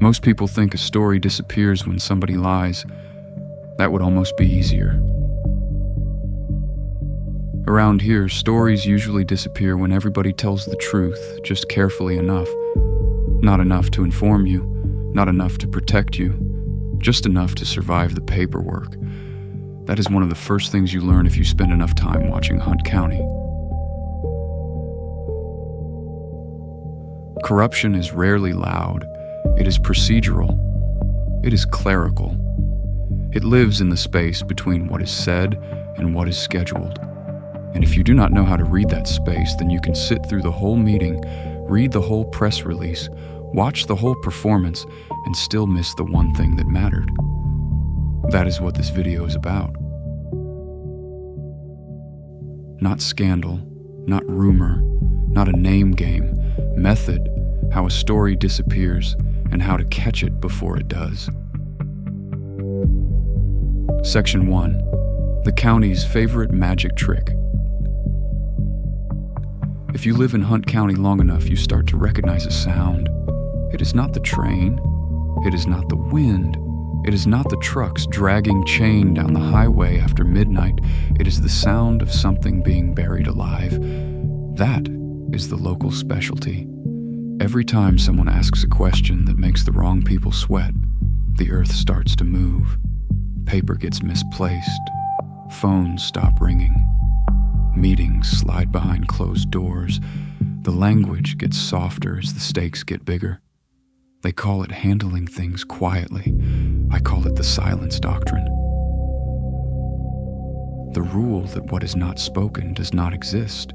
Most people think a story disappears when somebody lies. That would almost be easier. Around here, stories usually disappear when everybody tells the truth, just carefully enough. Not enough to inform you, not enough to protect you, just enough to survive the paperwork. That is one of the first things you learn if you spend enough time watching Hunt County. Corruption is rarely loud. It is procedural. It is clerical. It lives in the space between what is said and what is scheduled. And if you do not know how to read that space, then you can sit through the whole meeting, read the whole press release, watch the whole performance, and still miss the one thing that mattered. That is what this video is about. Not scandal, not rumor, not a name game. Method, how a story disappears, and how to catch it before it does. Section 1. The county's favorite magic trick. If you live in Hunt County long enough, you start to recognize a sound. It is not the train. It is not the wind. It is not the trucks dragging chain down the highway after midnight. It is the sound of something being buried alive. That is the local specialty. Every time someone asks a question that makes the wrong people sweat, the earth starts to move. Paper gets misplaced. Phones stop ringing. Meetings slide behind closed doors. The language gets softer as the stakes get bigger. They call it handling things quietly. I call it the silence doctrine. The rule that what is not spoken does not exist,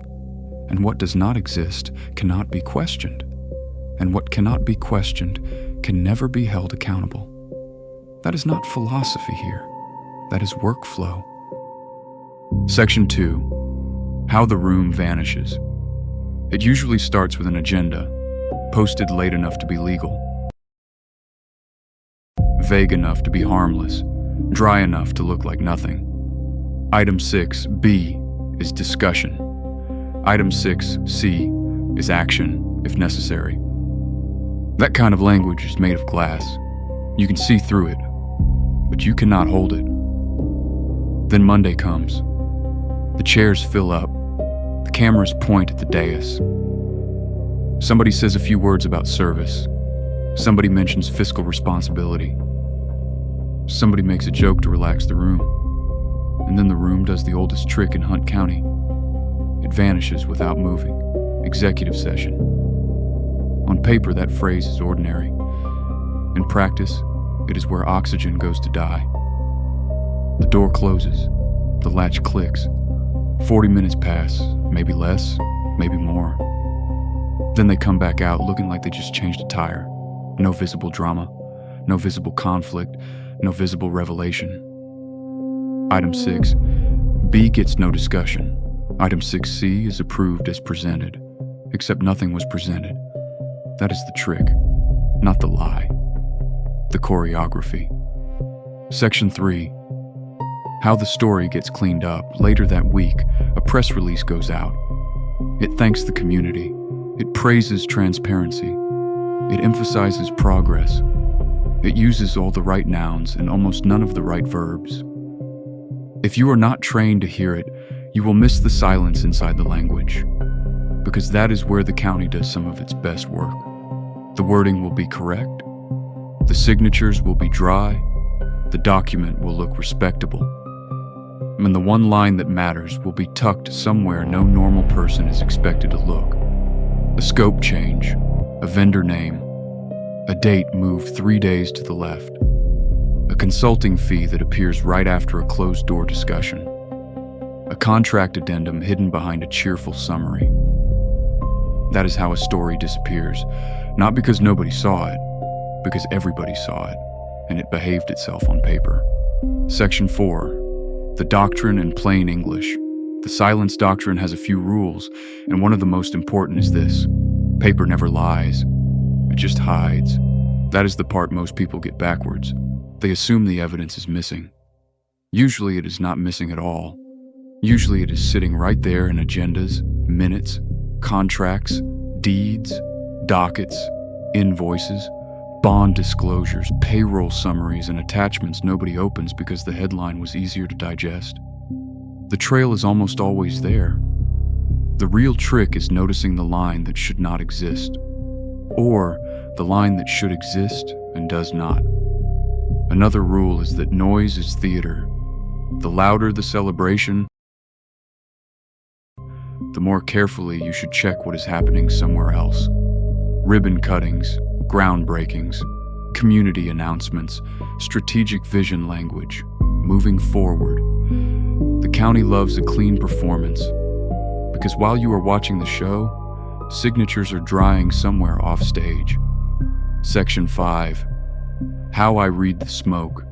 and what does not exist cannot be questioned, and what cannot be questioned can never be held accountable. That is not philosophy here. That is workflow. Section 2. How the room vanishes. It usually starts with an agenda, posted late enough to be legal, vague enough to be harmless, dry enough to look like nothing. Item 6B is discussion. Item 6C is action, if necessary. That kind of language is made of glass. You can see through it, but you cannot hold it. Then Monday comes. The chairs fill up. The cameras point at the dais. Somebody says a few words about service. Somebody mentions fiscal responsibility. Somebody makes a joke to relax the room. And then the room does the oldest trick in Hunt County. It vanishes without moving. Executive session. On paper, that phrase is ordinary. In practice, it is where oxygen goes to die. The door closes. The latch clicks. 40 minutes pass, maybe less, maybe more. Then they come back out looking like they just changed a tire. No visible drama, no visible conflict, no visible revelation. Item 6, B gets no discussion. Item 6C is approved as presented, except nothing was presented. That is the trick, not the lie. The choreography. Section 3. How the story gets cleaned up. Later that week, a press release goes out. It thanks the community. It praises transparency. It emphasizes progress. It uses all the right nouns and almost none of the right verbs. If you are not trained to hear it, you will miss the silence inside the language, because that is where the county does some of its best work. The wording will be correct. The signatures will be dry. The document will look respectable. And the one line that matters will be tucked somewhere no normal person is expected to look. A scope change, a vendor name, a date moved 3 days to the left, a consulting fee that appears right after a closed-door discussion, a contract addendum hidden behind a cheerful summary. That is how a story disappears, not because nobody saw it, because everybody saw it, and it behaved itself on paper. Section 4. The doctrine in plain English. The silence doctrine has a few rules, and one of the most important is this: paper never lies. It just hides. That is the part most people get backwards. They assume the evidence is missing. Usually it is not missing at all. Usually it is sitting right there in agendas, minutes, contracts, deeds, dockets, invoices, bond disclosures, payroll summaries, and attachments nobody opens because the headline was easier to digest. The trail is almost always there. The real trick is noticing the line that should not exist, or the line that should exist and does not. Another rule is that noise is theater. The louder the celebration, the more carefully you should check what is happening somewhere else. Ribbon cuttings, groundbreakings, community announcements, strategic vision language, moving forward. The county loves a clean performance, because while you are watching the show, signatures are drying somewhere off stage. Section 5. How I read the smoke.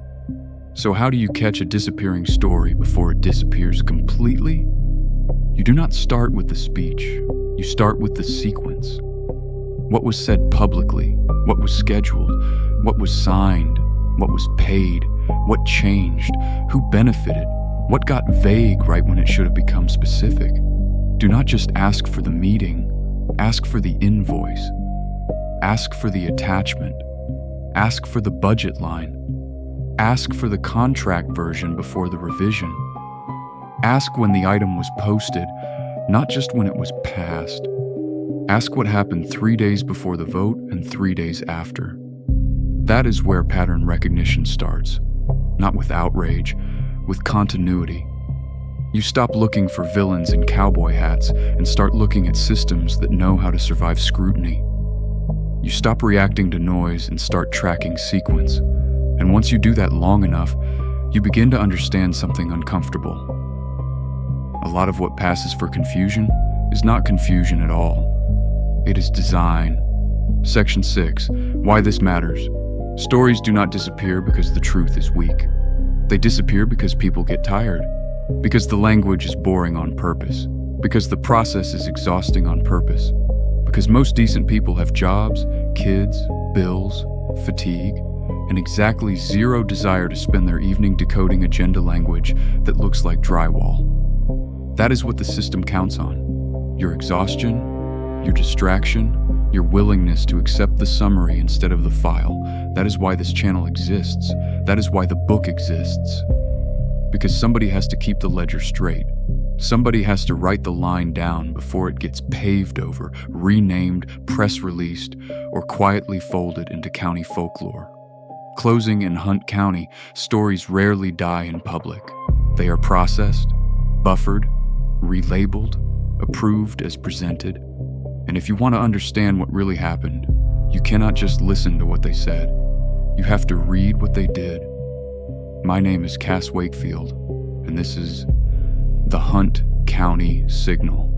So how do you catch a disappearing story before it disappears completely? You do not start with the speech. You start with the sequence. What was said publicly? What was scheduled? What was signed? What was paid? What changed? Who benefited? What got vague right when it should have become specific? Do not just ask for the meeting. Ask for the invoice. Ask for the attachment. Ask for the budget line. Ask for the contract version before the revision. Ask when the item was posted, not just when it was passed. Ask what happened 3 days before the vote and 3 days after. That is where pattern recognition starts, not with outrage, with continuity. You stop looking for villains in cowboy hats and start looking at systems that know how to survive scrutiny. You stop reacting to noise and start tracking sequence. And once you do that long enough, you begin to understand something uncomfortable. A lot of what passes for confusion is not confusion at all. It is design. Section 6. Why this matters. Stories do not disappear because the truth is weak. They disappear because people get tired, because the language is boring on purpose, because the process is exhausting on purpose, because most decent people have jobs, kids, bills, fatigue, and exactly zero desire to spend their evening decoding agenda language that looks like drywall. That is what the system counts on. Your exhaustion, your distraction, your willingness to accept the summary instead of the file. That is why this channel exists. That is why the book exists. Because somebody has to keep the ledger straight. Somebody has to write the line down before it gets paved over, renamed, press released, or quietly folded into county folklore. Closing in Hunt County, stories rarely die in public. They are processed, buffered, relabeled, approved as presented. And if you want to understand what really happened, you cannot just listen to what they said. You have to read what they did. My name is Wakefield, and this is the Hunt County Signal.